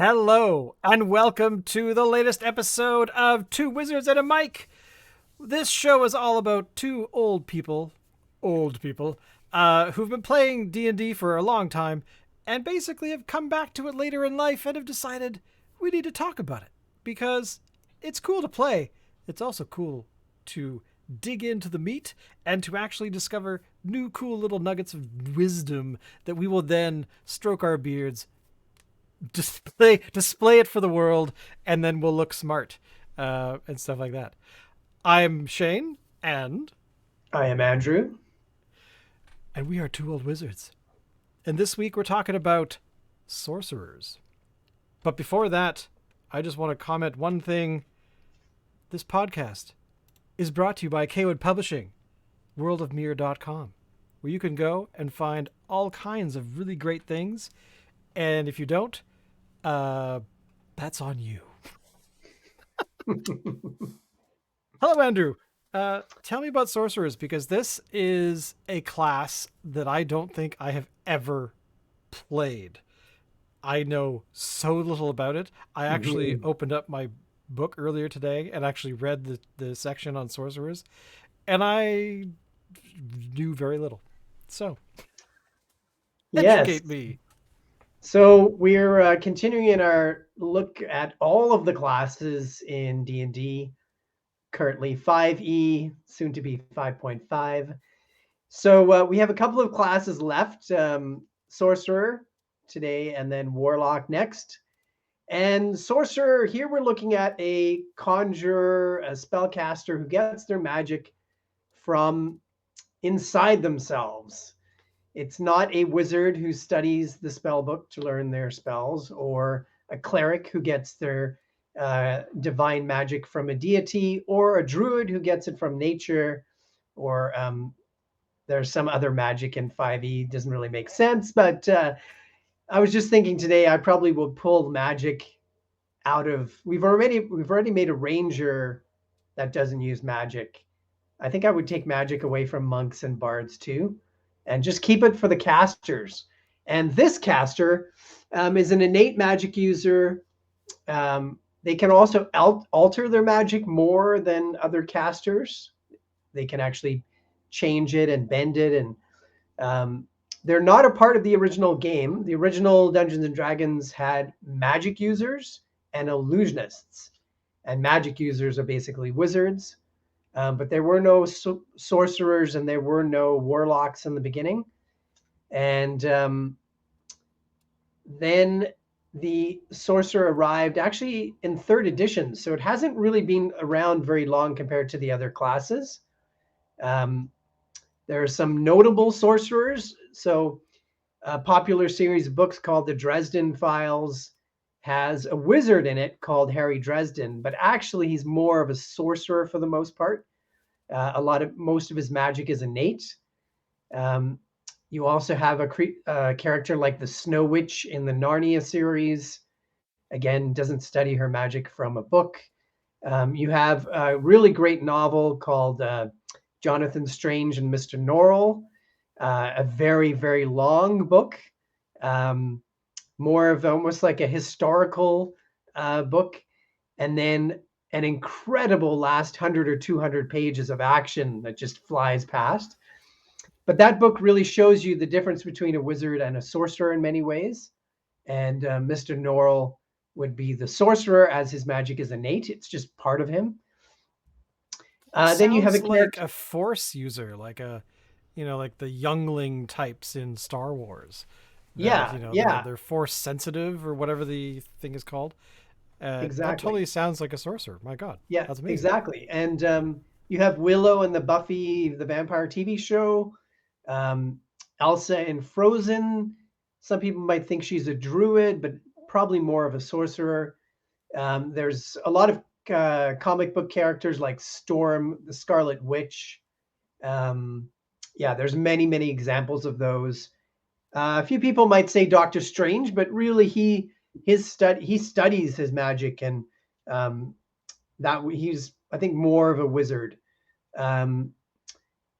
Hello, and welcome to the latest episode of Two Wizards and a Mic. This show is all about two old people, who've been playing D&D for a long time, and basically have come back to it later in life and have decided we need to talk about it. Because it's cool to play, it's also cool to dig into the meat and to actually discover new cool little nuggets of wisdom that we will then stroke our beards, display it for the world, and then we'll look smart, and stuff like that. I'm Shane, I am Andrew. and we are two old wizards. And this week we're talking about sorcerers. But before that, I just want to comment one thing. This podcast is brought to you by Cawood Publishing, worldofmere.com, where you can go and find all kinds of really great things. And if you don't, that's on you. Hello, Andrew. Tell me about sorcerers, because this is a class that I don't think I have ever played. I know so little about it. I actually opened up my book earlier today and actually read the section on sorcerers, and I knew very little. So, Yes. educate me. So we're continuing in our look at all of the classes in D&D, currently 5e, soon to be 5.5. So we have a couple of classes left, Sorcerer today and then Warlock next. And Sorcerer, here we're looking at a conjurer, a spellcaster who gets their magic from inside themselves. It's not a wizard who studies the spell book to learn their spells, or a cleric who gets their divine magic from a deity, or a druid who gets it from nature, or there's some other magic in 5e. Doesn't really make sense, but I was just thinking today I probably will pull magic out of. We've already made a ranger that doesn't use magic. I think I would take magic away from monks and bards too, and just keep it for the casters. And this caster is an innate magic user. They can also alter their magic more than other casters. They can actually change it and bend it, and they're not a part of the original game. The original Dungeons and Dragons had magic users and illusionists, and magic users are basically wizards. But there were no sorcerers and there were no warlocks in the beginning. And then the sorcerer arrived actually in third edition. So it hasn't really been around very long compared to the other classes. There are some notable sorcerers. So a popular series of books called the Dresden Files has a wizard in it called Harry Dresden, but actually he's more of a sorcerer for the most part. Most of his magic is innate. You also have a character like the Snow Witch in the Narnia series. Again, doesn't study her magic from a book. You have a really great novel called Jonathan Strange and Mr. Norrell, a very, very long book, more of almost like a historical book, and then an incredible last 100 or 200 pages of action that just flies past. But that book really shows you the difference between a wizard and a sorcerer in many ways. And Mr. Norrell would be the sorcerer, as his magic is innate. It's just part of him. Then you have a Sounds like character. a force user, like the youngling types in Star Wars. That Yeah, yeah, they're force sensitive or whatever the thing is called. That exactly. totally sounds like a sorcerer. My God, Yeah, that's amazing. exactly. And you have Willow in the Buffy the Vampire TV show, um, Elsa in Frozen. Some people might think she's a druid, but probably more of a sorcerer. There's a lot of comic book characters like Storm, the Scarlet Witch. Um, yeah, there's many, many examples of those. A few people might say Doctor Strange, but really he studies his magic, and um, that he's, I think, more of a wizard. Um,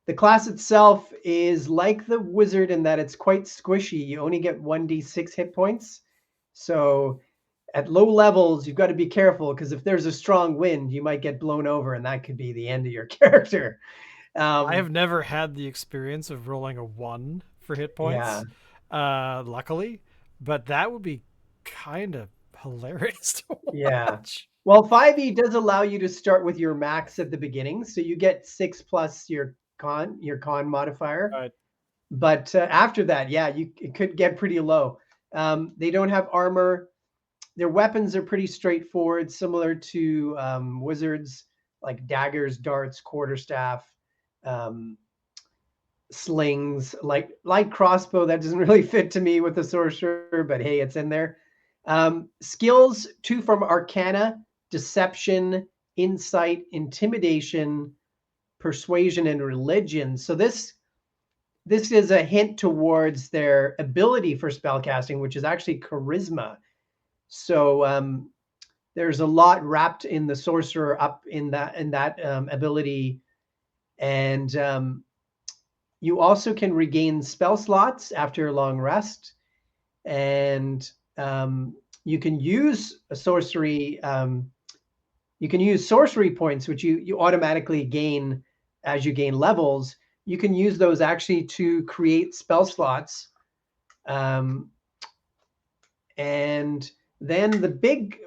the class itself is like the wizard in that it's quite squishy. You only get 1d6 hit points. So at low levels, you've got to be careful because if there's a strong wind, you might get blown over, and that could be the end of your character. I Um, have never had the experience of rolling a 1 for hit yeah, points, luckily, but that would be kind of hilarious to yeah. watch. Well, 5e does allow you to start with your max at the beginning, so you get 6 plus your con modifier. But But after that, yeah, it could get pretty low. They don't have armor. Their weapons are pretty straightforward, similar to wizards, like daggers, darts, quarterstaff, um, slings, like light crossbow. That doesn't really fit to me with the sorcerer, but hey, it's in there. Skills: 2 from Arcana, Deception, Insight, Intimidation, Persuasion, and Religion. So this is a hint towards their ability for spellcasting, which is actually charisma. So there's a lot wrapped in the sorcerer up in that ability, and you also can regain spell slots after a long rest, and you can use a sorcery. You can use sorcery points, which you automatically gain as you gain levels. You can use those actually to create spell slots. And then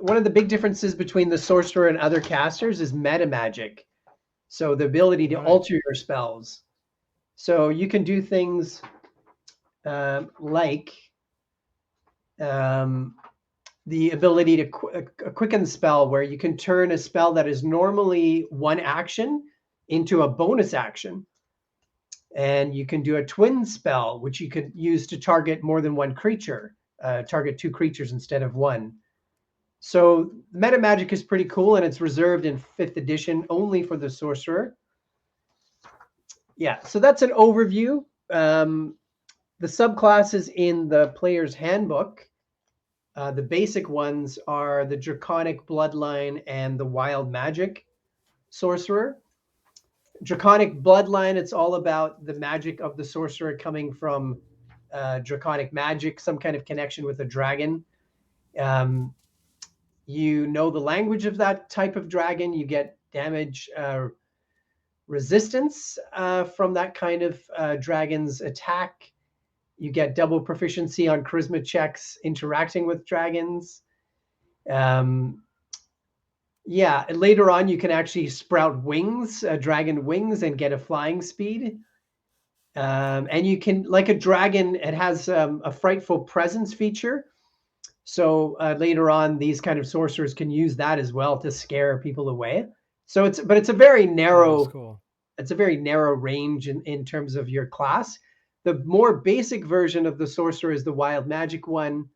one of the big differences between the sorcerer and other casters is meta magic. So the ability to right. alter your spells. So you can do things like the ability to a quicken spell, where you can turn a spell that is normally one action into a bonus action. And you can do a twin spell, which you could use to target more than one creature, target 2 creatures instead of 1. So meta magic is pretty cool, and it's reserved in 5th edition only for the sorcerer. Yeah, so that's an overview. The subclasses in the player's handbook, the basic ones are the Draconic Bloodline and the Wild Magic Sorcerer. Draconic Bloodline, it's all about the magic of the sorcerer coming from draconic magic, some kind of connection with a dragon. Um, you know the language of that type of dragon. You get damage resistance from that kind of dragon's attack. You get double proficiency on charisma checks interacting with dragons. Yeah, and later on you can actually sprout wings, dragon wings, and get a flying speed. And you can, like a dragon, it has a frightful presence feature. So later on, these kind of sorcerers can use that as well to scare people away. So it's a very That is narrow, cool. it's a very narrow range in terms of your class. The more basic version of the sorcerer is the wild magic one,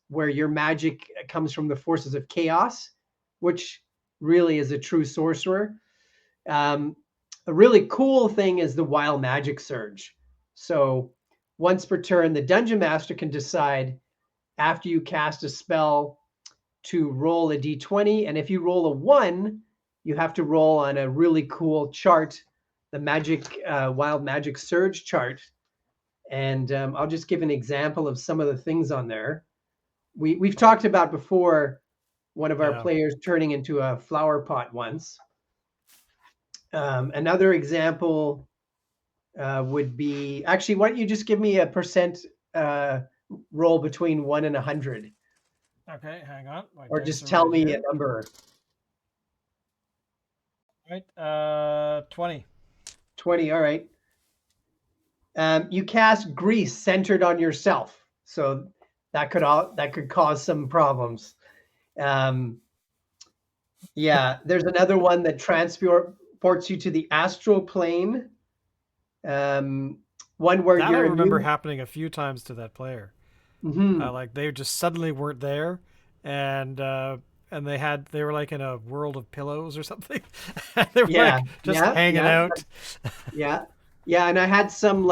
where your magic comes from the forces of chaos, which really is a true sorcerer. Um, a really cool thing is the wild magic surge. So once per turn, the dungeon master can decide after you cast a spell to roll a d20. And if you roll a 1, you have to roll on a really cool chart, the wild magic surge chart. And I'll just give an example of some of the things on there. We've talked about before one of our Yeah. players turning into a flower pot once. Another example would be, actually, why don't you just give me a percent roll between 1 and 100, Okay, hang on. My or dice just are tell right me a here. number. Right. 20. 20. All right. You cast grease centered on yourself, so that could cause some problems. Yeah, there's another one that transports you to the astral plane. One where That I you're remember immune. happening a few times to that player. Mhm. Like they just suddenly weren't there, and they were like in a world of pillows or something. They were Yeah, like just yeah, hanging yeah, out. yeah, yeah. And I had some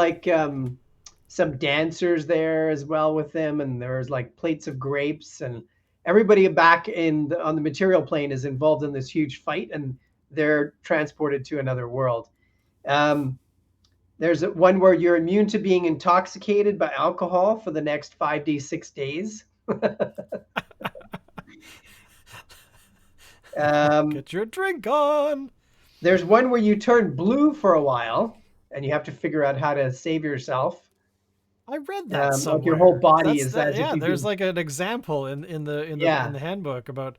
dancers there as well with them, and there was like plates of grapes, and everybody back on the material plane is involved in this huge fight, and they're transported to another world. Um, there's one where you're immune to being intoxicated by alcohol for the next 5d6 days. Um, Get your drink on. there's one where you turn blue for a while, and you have to figure out how to save yourself. I read that Like your whole somewhere. body That's is that. as if Yeah, you've there's been, like an example in yeah, the handbook about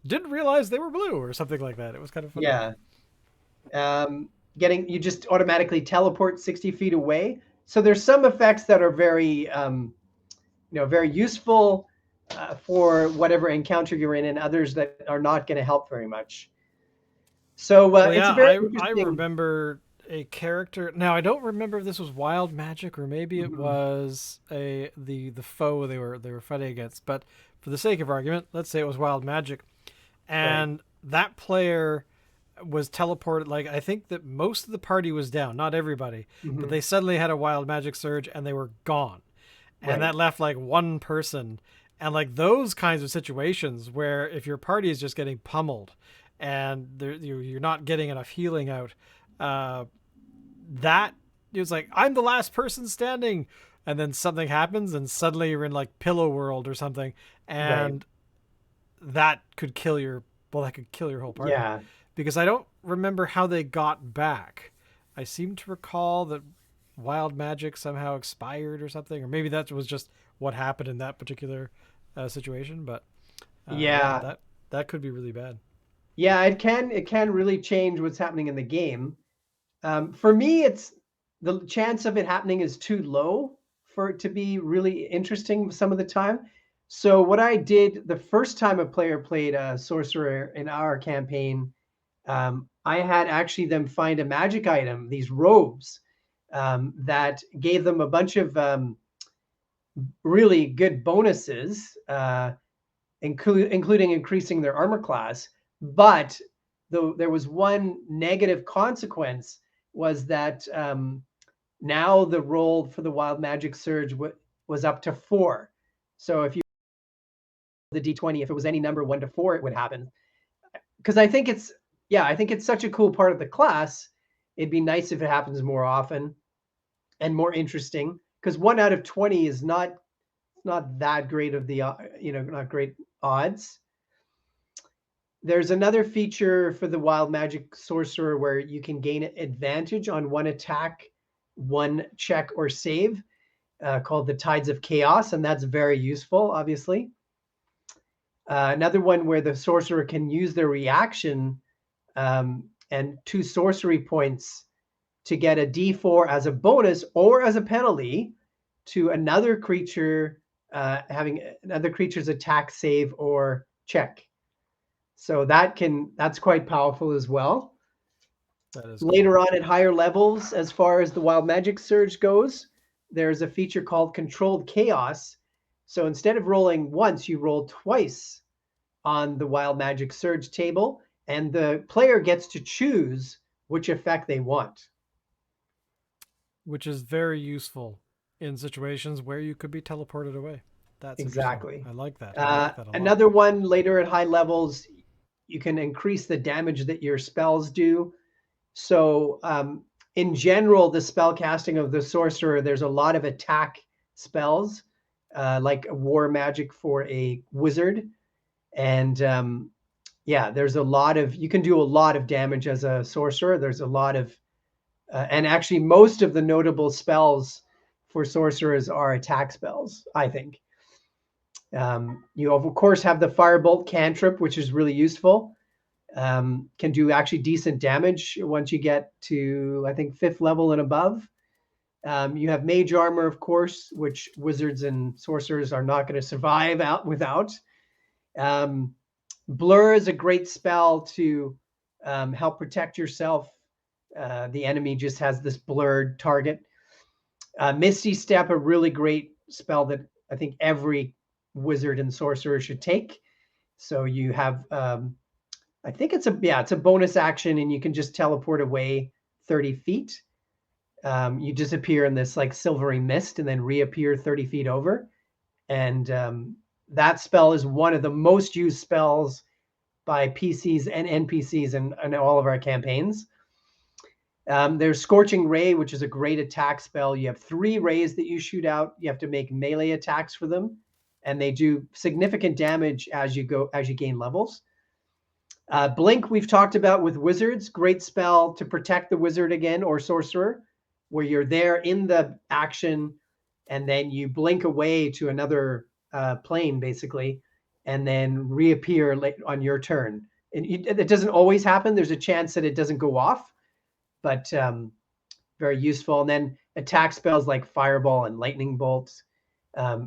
didn't realize they were blue or something like that. It was kind of funny. yeah. You just automatically teleport 60 feet away. So there's some effects that are very, very useful for whatever encounter you're in, and others that are not going to help very much. So Well, it's yeah, a very I interesting. remember a character. Now I don't remember if this was wild magic or maybe it Mhm. was the foe they were fighting against. But for the sake of argument, let's say it was wild magic, Right. and that player was teleported. Like I think that most of the party was down, not everybody, but Hmm. they suddenly had a wild magic surge and they were gone, and Right. that left like one person. And like those kinds of situations where if your party is just getting pummeled and you're not getting enough healing out, uh, that it was like I'm the last person standing, and then something happens and suddenly you're in like pillow world or something, Right. and that could kill your that could kill your whole party, Yeah. because I don't remember how they got back. I seem to recall that wild magic somehow expired or something, or maybe that was just what happened in that particular situation. But yeah, Yeah. that could be really bad. Yeah. It can really change what's happening in the game. For me, it's the chance of it happening is too low for it to be really interesting some of the time. So what I did the first time a player played a sorcerer in our campaign, I had actually them find a magic item, these robes, that gave them a bunch of really good bonuses, including increasing their armor class. But there was one negative consequence was that now the roll for the wild magic surge was up to 4. So if you the d20, if it was any number 1 to 4, it would happen. Because I think it's such a cool part of the class. It'd be nice if it happens more often and more interesting. Because 1 out of 20 is not that great of the not great odds. There's another feature for the wild magic sorcerer where you can gain advantage on one attack, one check or save, called the Tides of Chaos, and that's very useful, obviously. Another one where the sorcerer can use their reaction and 2 sorcery points to get a d4 as a bonus or as a penalty to another creature having another creature's attack, save, or check. So that's quite powerful as well. That is cool. Later on at higher levels, as far as the wild magic surge goes, there's a feature called controlled chaos. So instead of rolling once, you roll twice on the wild magic surge table, and the player gets to choose which effect they want. Which is very useful in situations where you could be teleported away. That's interesting. Exactly. I like that. I like that a lot. Another one later at high levels, you can increase the damage that your spells do. So, in general, the spell casting of the sorcerer, there's a lot of attack spells, like war magic for a wizard. And yeah, there's a lot of, you can do a lot of damage as a sorcerer. There's a lot of, and actually, most of the notable spells for sorcerers are attack spells, I think. You, of course, have the firebolt cantrip, which is really useful. Can do actually decent damage once you get to, I think, 5th level and above. You have Mage Armor, of course, which wizards and sorcerers are not going to survive out without. Um, Blur is a great spell to help protect yourself. The enemy just has this blurred target. Misty Step, a really great spell that I think every wizard and sorcerer should take. So you have I think it's a bonus action, and you can just teleport away 30 feet. You disappear in this like silvery mist and then reappear 30 feet over. And that spell is one of the most used spells by PCs and NPCs in all of our campaigns. There's Scorching Ray, which is a great attack spell. You have 3 rays that you shoot out. You have to make melee attacks for them, and they do significant damage as you gain levels. Blink, we've talked about with wizards. Great spell to protect the wizard again, or sorcerer, where you're there in the action and then you blink away to another plane, basically, and then reappear on your turn. And it doesn't always happen. There's a chance that it doesn't go off, but very useful. And then attack spells like Fireball and Lightning Bolt,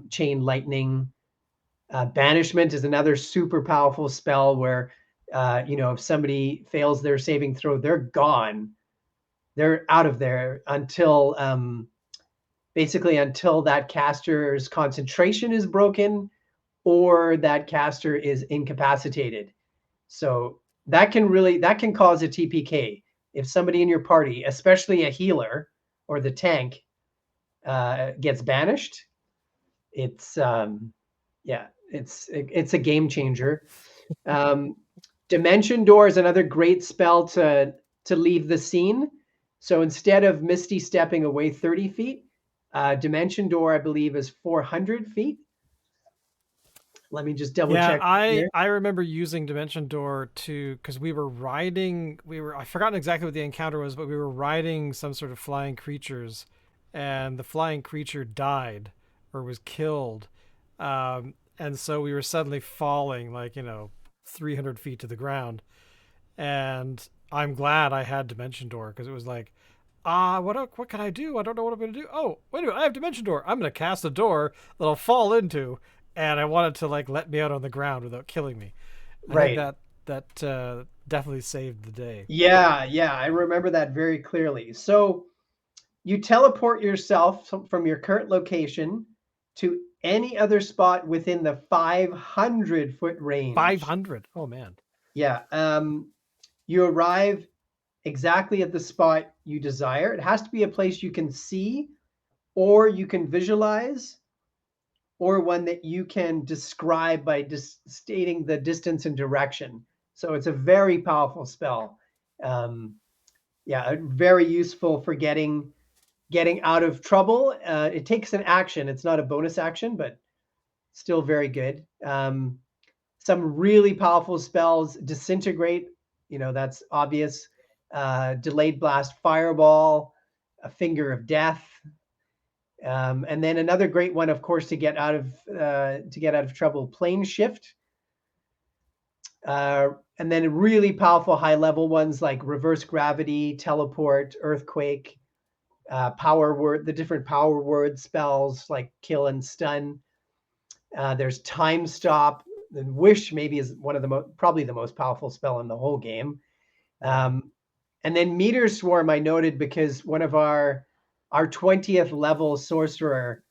Chain Lightning. Banishment is another super powerful spell where, if somebody fails their saving throw, they're gone. They're out of there until basically until that caster's concentration is broken or that caster is incapacitated. So that can cause a TPK if somebody in your party, especially a healer or the tank, gets banished. It's it's a game changer. Dimension Door is another great spell to leave the scene. So instead of Misty stepping away 30 feet, Dimension Door, I believe, is 400 feet. Let me just double check. I remember using Dimension Door because I've forgotten exactly what the encounter was, but we were riding some sort of flying creatures, and the flying creature died or was killed. And so we were suddenly falling 300 feet to the ground. And I'm glad I had Dimension Door, because it was like, what can I do? I don't know what I'm going to do. Oh, wait a minute, I have Dimension Door. I'm going to cast a door that I'll fall into. And I wanted to let me out on the ground without killing me. I think that definitely saved the day. Yeah, I remember that very clearly. So you teleport yourself from your current location to any other spot within the 500-foot range. 500? Oh, man. Yeah. You arrive exactly at the spot you desire. It has to be a place you can see, or you can visualize, or one that you can describe by stating the distance and direction. So it's a very powerful spell. Very useful for getting out of trouble. It takes an action. It's not a bonus action, but still very good. Some really powerful spells: Disintegrate, that's obvious. Delayed Blast, Fireball, a Finger of Death. And then another great one, of course, to get out of trouble: Plane Shift. And then really powerful high-level ones like Reverse Gravity, Teleport, Earthquake, Power Word, the different Power Word spells like Kill and Stun. There's Time Stop. And Wish maybe is one of probably the most powerful spell in the whole game. And then Meteor Swarm I noted because one of our 20th level sorcerer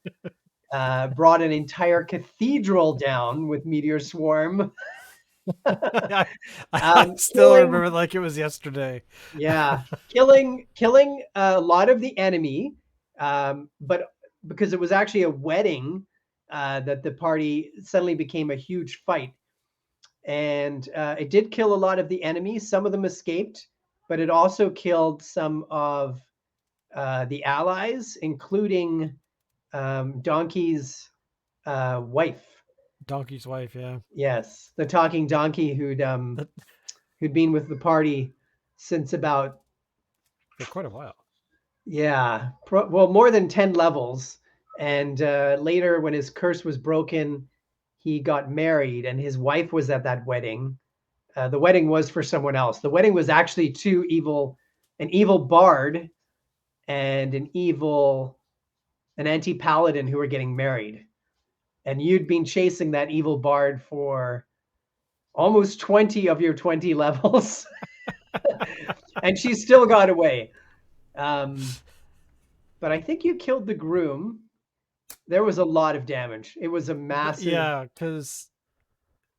brought an entire cathedral down with Meteor Swarm. I still remember it like it was yesterday. Yeah, killing a lot of the enemy, but because it was actually a wedding, that the party suddenly became a huge fight. And it did kill a lot of the enemies. Some of them escaped, but it also killed some of the allies, including Donkey's wife. Donkey's wife, yeah. Yes, the talking donkey who'd been with the party since about for quite a while. Yeah, more than 10 levels. And later, when his curse was broken, he got married, and his wife was at that wedding. The wedding was for someone else. The wedding was actually an evil bard and an anti-paladin who were getting married. And you'd been chasing that evil bard for almost 20 of your 20 levels. And she still got away. But I think you killed the groom. There was a lot of damage. It was a massive. Yeah, because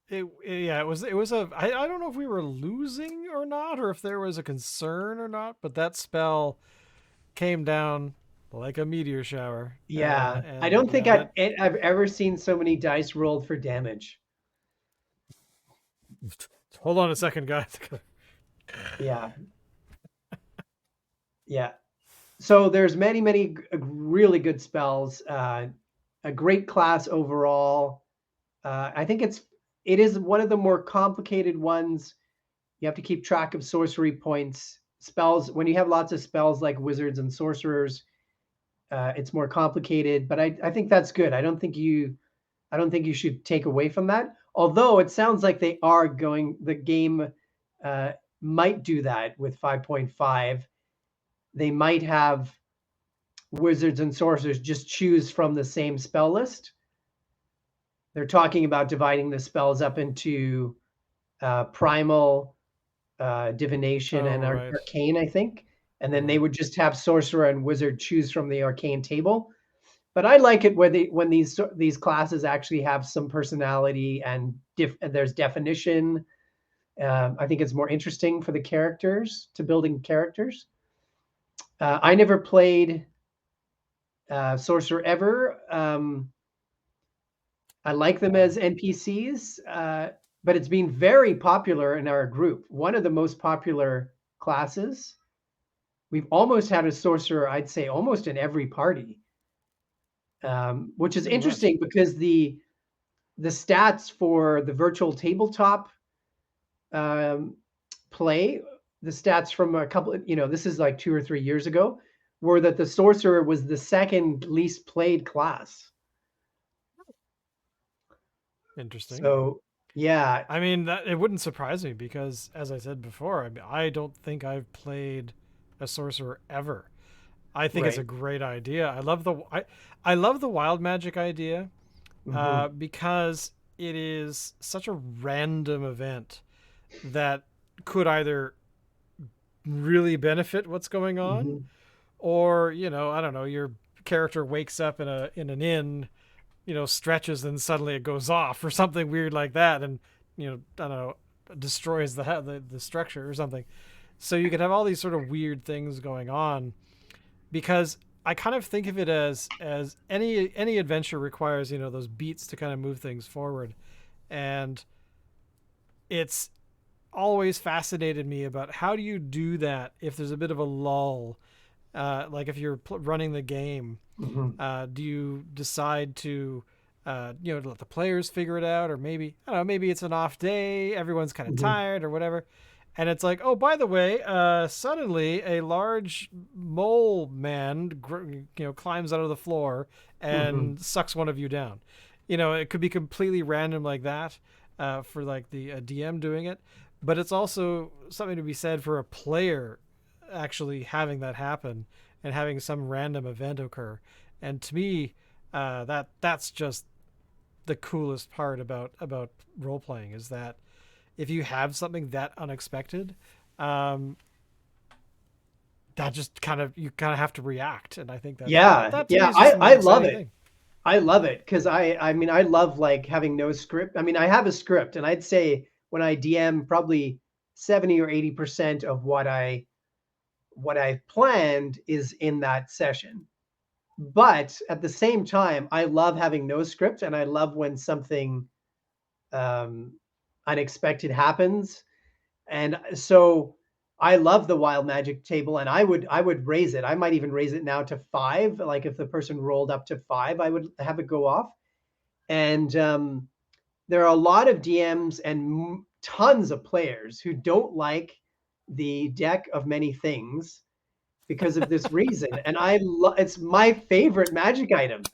it was I don't know if we were losing or not, or if there was a concern or not, but that spell came down like a meteor shower. Yeah, I don't think I've ever seen so many dice rolled for damage. Hold on a second, guys. Yeah. Yeah. So there's many really good spells. A great class overall. I think it is one of the more complicated ones You have to keep track of sorcery points, spells. When you have lots of spells like wizards and sorcerers, it's more complicated. But I think that's good. I don't think you should take away from that. Although it sounds like they are going. The game might do that with 5.5. They might have wizards and sorcerers just choose from the same spell list. They're talking about dividing the spells up into primal, divination, and right. arcane, I think. And then they Right. would just have sorcerer and wizard choose from the arcane table. But I like it when these classes actually have some personality and there's definition. I think it's more interesting for the characters to building characters. I never played Sorcerer ever. I like them as NPCs, but it's been very popular in our group. One of the most popular classes. We've almost had a sorcerer, I'd say, almost in every party, which is Pretty much. interesting because the stats for the virtual tabletop um, play, the stats from a couple, this is like 2 or 3 years ago, were that the sorcerer was the second least played class. Interesting. So, yeah. I mean, it wouldn't surprise me because, as I said before, I mean, I don't think I've played a sorcerer ever. I think it's a Right. great idea. I love the wild magic idea Hmm. because it is such a random event that could either really benefit what's going on, Hmm. or I don't know, your character wakes up in an inn, stretches and suddenly it goes off or something weird like that, and I don't know, destroys the structure or something. So you could have all these sort of weird things going on because I kind of think of it as any adventure requires those beats to kind of move things forward, and it's always fascinated me about how do you do that if there's a bit of a lull, like if you're running the game. Hmm. Do you decide to let the players figure it out, or maybe I don't know, maybe it's an off day, everyone's kind of Hmm. tired or whatever, and it's like, oh, by the way, suddenly a large mole man, climbs out of the floor Hmm. and sucks one of you down. It could be completely random like that, for like the DM doing it, but it's also something to be said for a player actually having that happen and having some random event occur. And to me, that's just the coolest part about role playing is that if you have something that unexpected, um, that just you kind of have to react. And I think Yeah, that to me yeah. is just the most I love exciting it. thing. I love it because I mean I love like having no script. I mean I have a script, and I'd say when I DM, probably 70 or 80% of what I've planned is in that session. But at the same time, I love having no script, and I love when something um, unexpected happens. And so I love the wild magic table, and I would raise it. I might even raise it now to 5. Like if the person rolled up to 5, I would have it go off. And there are a lot of DMs and tons of players who don't like the deck of many things because of this reason. And it's my favorite magic item,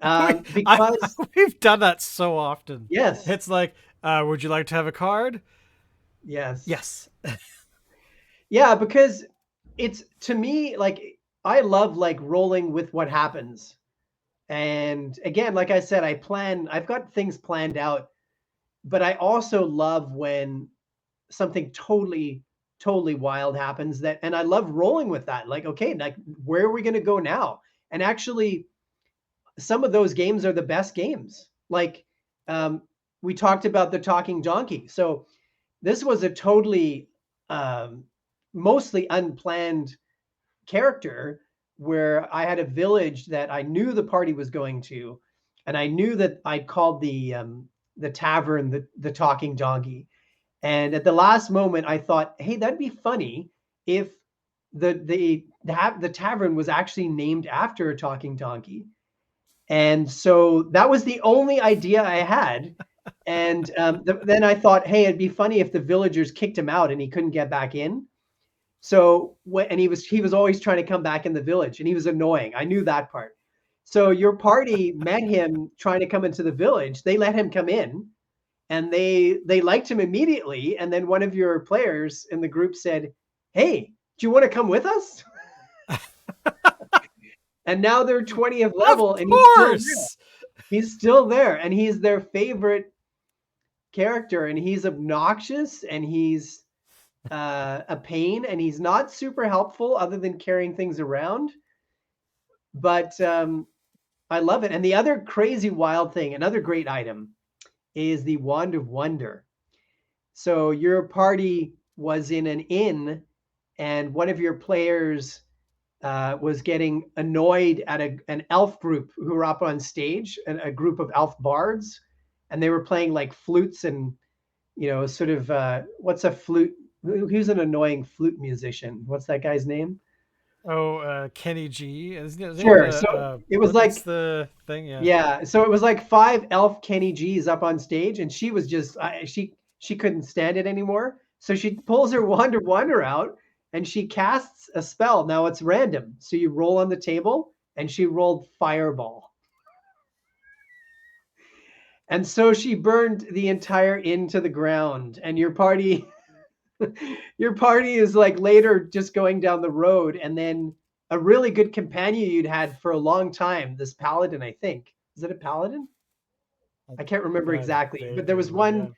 I, because we've done that so often. yes, It's like, would you like to have a card? yes, Yes. yeah, because it's, to me, like, I love like rolling with what happens. And again, like I said, I've got things planned out, but I also love when something totally wild happens, and I love rolling with that. Like, okay, like where are we going to go now? And actually, some of those games are the best games. Like, um, we talked about the talking donkey. So this was a totally, um, mostly unplanned character, where I had a village that I knew the party was going to, and I knew that I'd called the tavern the talking donkey. And at the last moment, I thought, hey, that'd be funny if the tavern was actually named after a talking donkey. And so that was the only idea I had. And then I thought, hey, it'd be funny if the villagers kicked him out and he couldn't get back in. So and he was always trying to come back in the village, and he was annoying. I knew that part. So your party met him trying to come into the village. They let him come in, and they liked him immediately. And then one of your players in the group said, "Hey, do you want to come with us?" And now they're 20th level, Of and course. he's still there, and he's their favorite character, and he's obnoxious, and he's a pain, and he's not super helpful other than carrying things around. But I love it. And the other crazy wild thing, another great item, is the Wand of Wonder. So your party was in an inn, and one of your players was getting annoyed at an elf group who were up on stage, a group of elf bards, and they were playing like flutes and sort of what's a flute? Who's an annoying flute musician? What's that guy's name? Oh, Kenny G. Is his name Sure. So it was what's like, the thing? Yeah. yeah. So it was like five elf Kenny G's up on stage, and she was just she couldn't stand it anymore. So she pulls her wand of wonder out, and she casts a spell. Now it's random, so you roll on the table, and she rolled fireball, and so she burned the entire inn to the ground. And your party, your party is like later just going down the road, and then a really good companion you'd had for a long time, this paladin, I think. Is it a paladin? I can't remember I exactly, but there vaguely was remember. Yeah. one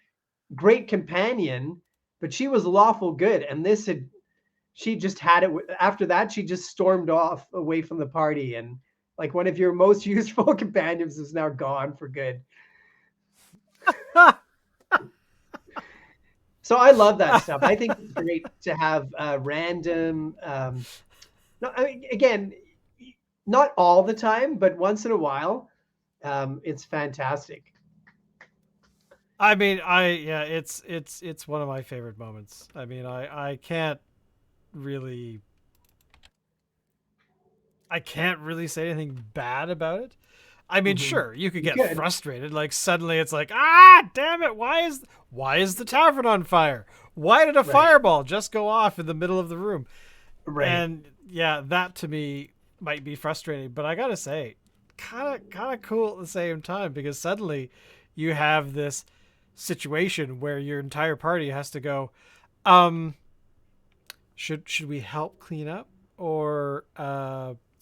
great companion, but she was lawful good, and she just had it. After that, she just stormed off away from the party, and like one of your most useful companions is now gone for good. So I love that stuff. I think it's great to have random. No, I mean, again, not all the time, but once in a while, it's fantastic. I mean, yeah, it's one of my favorite moments. I mean, really I can't really say anything bad about it. I mean, Mhm. sure, you could You get could, frustrated. Like suddenly it's like, ah, damn it, why is the tavern on fire? Why did a right, fireball just go off in the middle of the room? right. And yeah, that to me might be frustrating, but I gotta say, kind of cool at the same time because suddenly you have this situation where your entire party has to go, um, should we help clean up or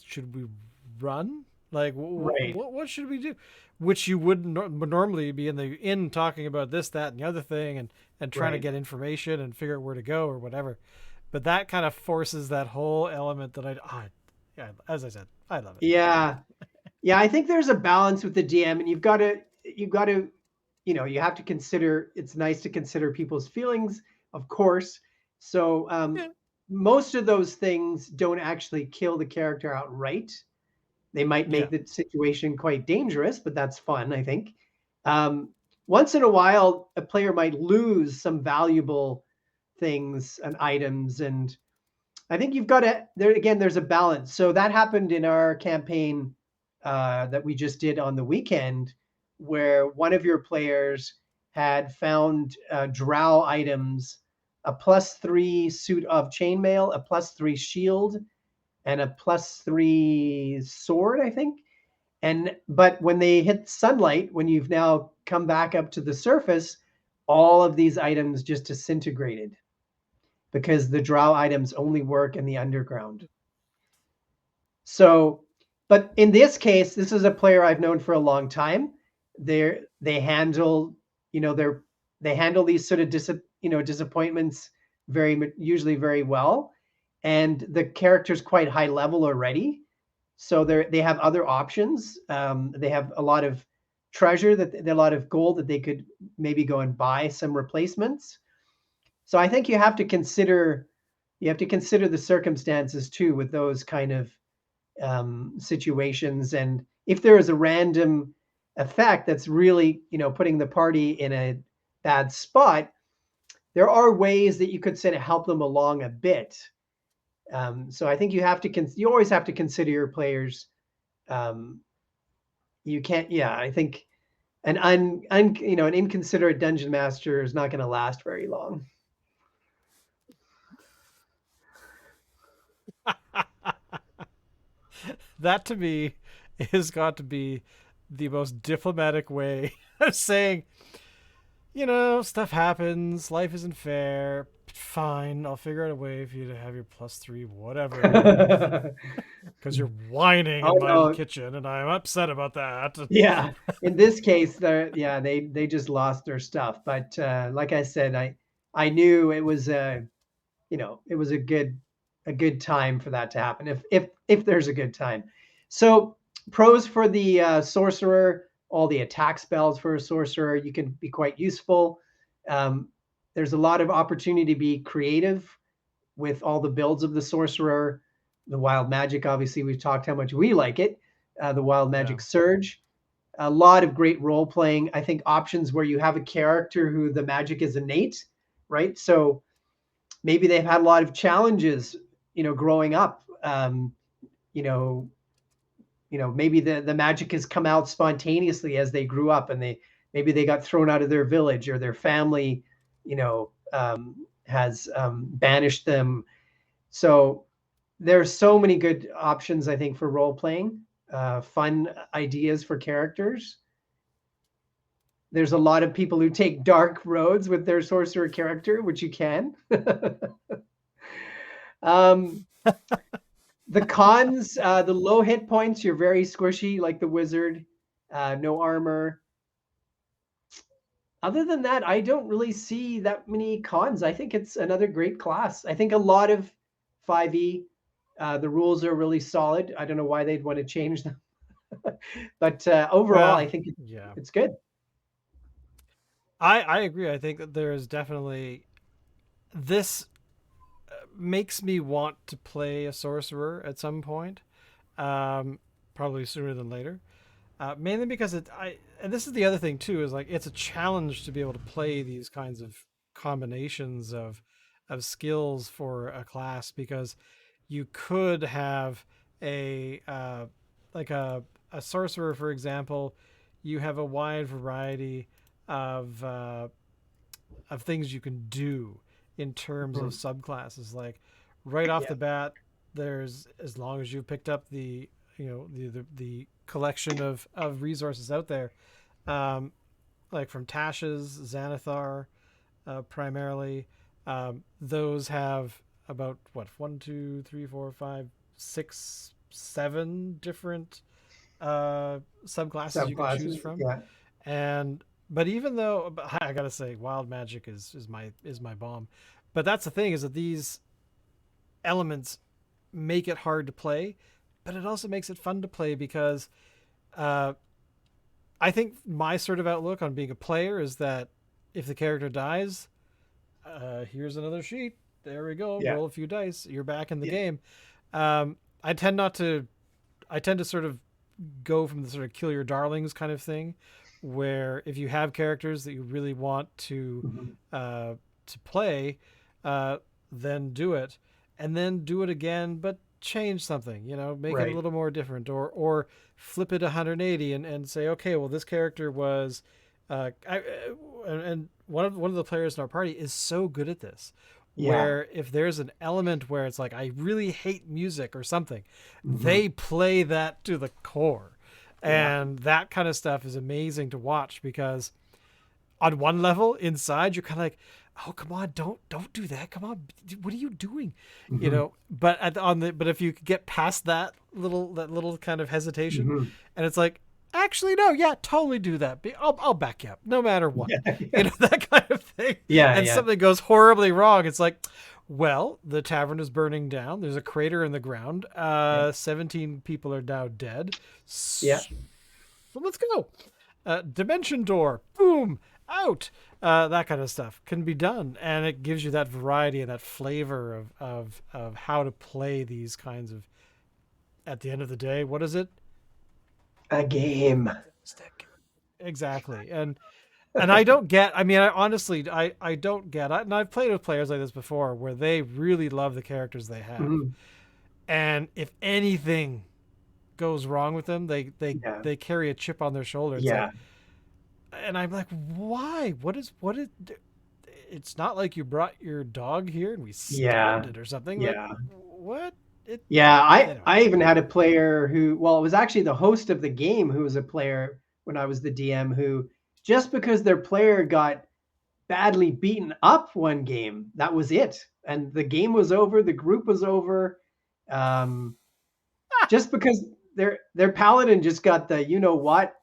should we run? Like, Right. what should we do? Which you would normally be in the inn talking about this, that, and the other thing, and trying to Right. get information and figure out where to go or whatever. But that kind of forces that whole element that yeah, as I said, I love it. Yeah. Yeah, I think there's a balance with the DM, and you've got to you have to consider, it's nice to consider people's feelings, of course. So Yeah, most of those things don't actually kill the character outright. They might yeah, make the situation quite dangerous, but that's fun, I think. Um, Once in a while, a player might lose some valuable things and items, and I think you've got to there again. There's a balance. So that happened in our campaign that we just did on the weekend, where one of your players had found drow items, a +3 suit of chainmail, a +3 shield, and a +3 sword, I think. And but when they hit sunlight, when you've now come back up to the surface, all of these items just disintegrated because the drow items only work in the underground. So, but in this case, this is a player I've known for a long time. They handle, you know, they handle these sort of disappointments usually very well, and the character's quite high level already. So they have other options. They have a lot of treasure, a lot of gold that they could maybe go and buy some replacements. So I think you have to consider the circumstances too with those kind of situations. And if there is a random effect that's really, putting the party in a bad spot, there are ways that you could sort of help them along a bit. So I think you always have to consider your players. Um, you can't, yeah, I think. an inconsiderate dungeon master is not going to last very long. That to me has got to be the most diplomatic way of saying, stuff happens, life isn't fair. Fine, I'll figure out a way for you to have your +3, whatever. Because you're whining Oh in my no, kitchen, and I'm upset about that. yeah. In this case, they just lost their stuff. But like I said, I knew it was it was a good time for that to happen if there's a good time. So pros for the sorcerer, all the attack spells for a sorcerer, you can be quite useful. Um, there's a lot of opportunity to be creative with all the builds of the sorcerer. The wild magic, obviously, we've talked how much we like it. The wild Yeah. magic surge, a lot of great role playing. I think options where you have a character who the magic is innate, right? So maybe they've had a lot of challenges, growing up. You know, maybe the magic has come out spontaneously as they grew up, and maybe they got thrown out of their village, or their family, has banished them. So there's so many good options, I think, for role playing, fun ideas for characters. There's a lot of people who take dark roads with their sorcerer character, which you can. um, the cons, the low hit points, you're very squishy like the wizard, no armor. Other than that, I don't really see that many cons. I think it's another great class. I think a lot of 5e, the rules are really solid. I don't know why they'd want to change them. But overall, I Well, think yeah. it's good. I agree. I think that there is definitely this makes me want to play a sorcerer at some point, probably sooner than later. Mainly because and this is the other thing too, is like it's a challenge to be able to play these kinds of combinations of skills for a class, because you could have a like a sorcerer, for example. You have a wide variety of things you can do in terms of Mhm. subclasses. Like right off Yeah, the bat, there's, as long as you've picked up the the collection of resources out there, um, like from Tasha's Xanathar, primarily. Those have about what, one, two, three, four, five, six, seven different subclasses you can choose subclasses. from. Yeah, And but even though, I gotta say, wild magic is my bomb. But that's the thing, is that these elements make it hard to play, but it also makes it fun to play, because uh, I think my sort of outlook on being a player is that if the character dies, here's another sheet. There we go. yeah, Roll a few dice. You're back in the yeah, game. I tend not to. I tend to sort of go from the sort of kill your darlings kind of thing, where if you have characters that you really want mhm. to play, uh, then do it, and then do it again, but change something. Make it a Right. little more different, or flip it 180 and say, okay, well, this character was, and one of the players in our party is so good at this, Yeah. where if there's an element where it's like, I really hate music or something, Hmm. they play that to the core. Yeah. And that kind of stuff is amazing to watch, because on one level inside you're kind of like, oh, come on, don't do that, come on, what are you doing, Hmm. but but if you get past that little kind of hesitation, Hmm. and it's like, actually, no, yeah, totally do that, I'll back you up no matter what, Yeah. Yeah. that kind of thing. Yeah. And Yeah. something goes horribly wrong, it's like, well, the tavern is burning down, there's a crater in the ground, Yeah. 17 people are now dead, Yeah. so let's go. Dimension door, boom, out. That kind of stuff can be done, and it gives you that variety and that flavor of how to play these kinds of. At the end of the day, what is it? A game. Stick. Exactly, and I don't get. I mean, I honestly, I don't get it. And I've played with players like this before, where they really love the characters they have, Hmm. and if anything goes wrong with them, they Yeah. they carry a chip on their shoulder. It's like, Yeah. and I'm like, why? What is? It's not like you brought your dog here and we Yeah, started it or something. Like, yeah. what? It Yeah, anyway. I even had a player who, well, it was actually the host of the game who was a player when I was the DM, who just because their player got badly beaten up one game, that was it. And the game was over, the group was over. Um, just because their paladin just got the you know what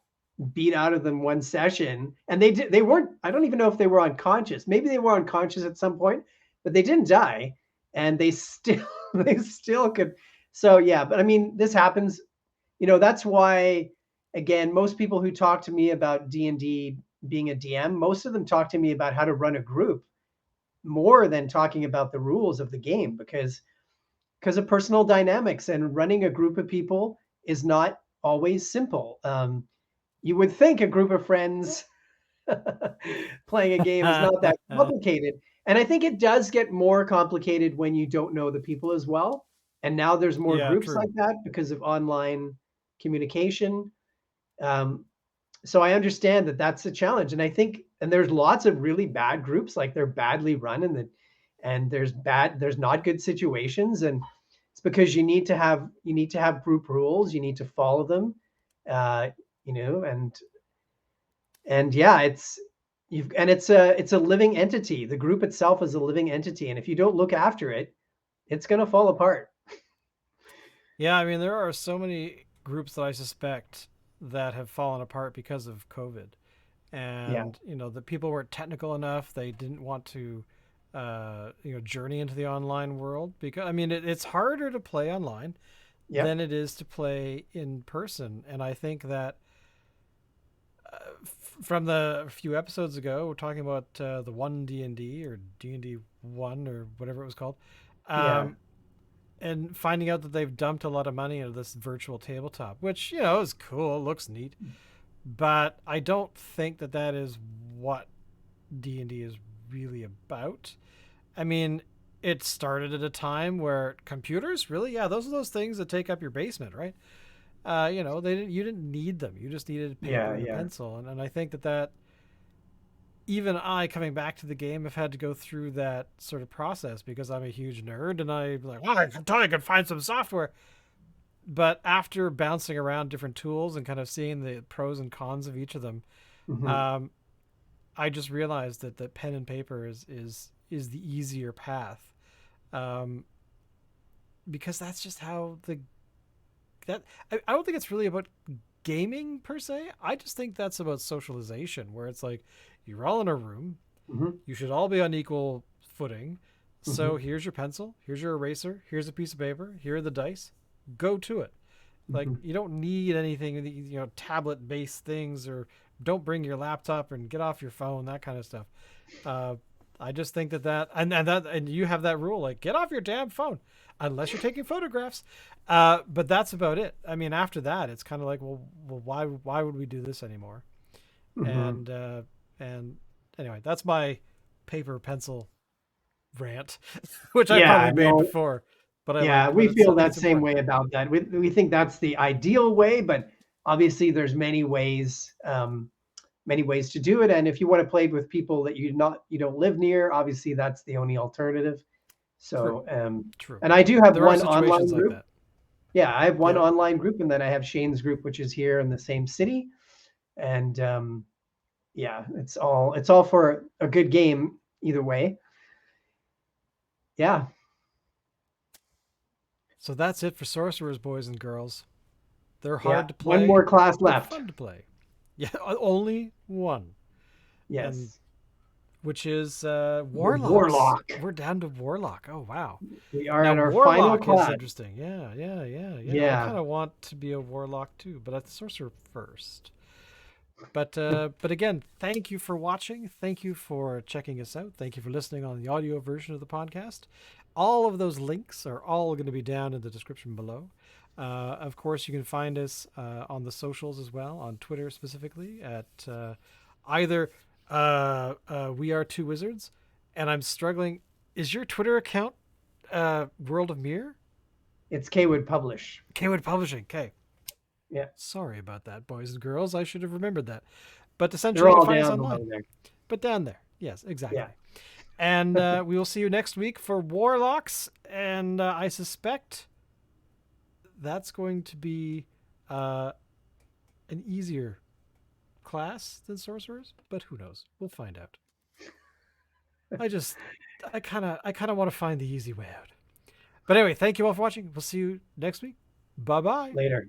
beat out of them one session, and they weren't, I don't even know if they were unconscious, maybe they were unconscious at some point, but they didn't die, and they still they still could. So yeah, but I mean, this happens, that's why, again, most people who talk to me about D&D being a DM, most of them talk to me about how to run a group more than talking about the rules of the game, because of personal dynamics, and running a group of people is not always simple. You would think a group of friends playing a game is not that complicated. And I think it does get more complicated when you don't know the people as well. And now there's more Yeah, groups true. like that because of online communication. Um, so I understand that that's a challenge. And I think, and there's lots of really bad groups, like they're badly run, and there's not good situations. And it's because you need to have group rules. You need to follow them, uh, and yeah, it's a living entity. The group itself is a living entity, and if you don't look after it, it's going to fall apart. Yeah, I mean, there are so many groups that I suspect that have fallen apart because of COVID. Yeah, And, the people weren't technical enough. They didn't want to, journey into the online world because, I mean, it's harder to play online yep, than it is to play in person. And I think that from the few episodes ago, we're talking about the one D&D or D&D 1 or whatever it was called. yeah, Um, and finding out that they've dumped a lot of money into this virtual tabletop, which is cool, it looks neat, but I don't think that that is what D&D is really about. I mean, it started at a time where computers, really, yeah, those are those things that take up your basement, right? You didn't need them. You just needed paper yeah, and a yeah. pencil, and I think that even I, coming back to the game, have had to go through that sort of process because I'm a huge nerd and I'm like, well, I thought I could find some software. But after bouncing around different tools and kind of seeing the pros and cons of each of them, Hmm. um, I just realized that pen and paper is the easier path, um, because that's just how the that I don't think it's really about gaming per se. I just think that's about socialization, where it's like you're all in a room, Hmm. you should all be on equal footing. So Hmm. here's your pencil, here's your eraser, here's a piece of paper, here are the dice. Go to it. Like, Hmm. you don't need anything, tablet based things, or don't bring your laptop and get off your phone, that kind of stuff. Uh, I just think and you have that rule, like, get off your damn phone unless you're taking photographs. But that's about it. I mean, after that, it's kind of like, well, why would we do this anymore? Hmm. And anyway, that's my paper pencil rant, which I Yeah, probably made no, before, but yeah, we I feel think that it's same important. way about that. We think that's the ideal way, but obviously there's many ways to do it. And if you want to play with people that you don't live near, obviously that's the only alternative. True, So, true. and I do have There are one situations online like group. that. Yeah, I have one Yep. online group, and then I have Shane's group, which is here in the same city. And yeah, it's all for a good game either way. Yeah, So that's it for sorcerers, boys and girls. They're yeah. hard to One play, more class but left. fun to play. Yeah, only one, and Yes, which is the warlocks. warlock. We're down to warlock. Oh wow. We are Now at our final warlock is class. interesting. Yeah. I Yeah. kind of want to be a warlock too, but that's sorcerer first. But again, thank you for watching. Thank you for checking us out. Thank you for listening on the audio version of the podcast. All of those links are all going to be down in the description below. Of course, you can find us on the socials as well, on Twitter specifically at either We Are Two Wizards, and I'm struggling. Is your Twitter account World of Mirror? It's Cawood Publish. Cawood Publishing. Okay. Yeah. Sorry about that, boys and girls. I should have remembered that. But essentially, They're you all can find us down online. below there. But down there. Yes, exactly. Yeah. And we will see you next week for Warlocks. And I suspect that's going to be an easier class than Sorcerers. But who knows? We'll find out. I kind of want to find the easy way out. But anyway, thank you all for watching. We'll see you next week. Bye-bye. Later.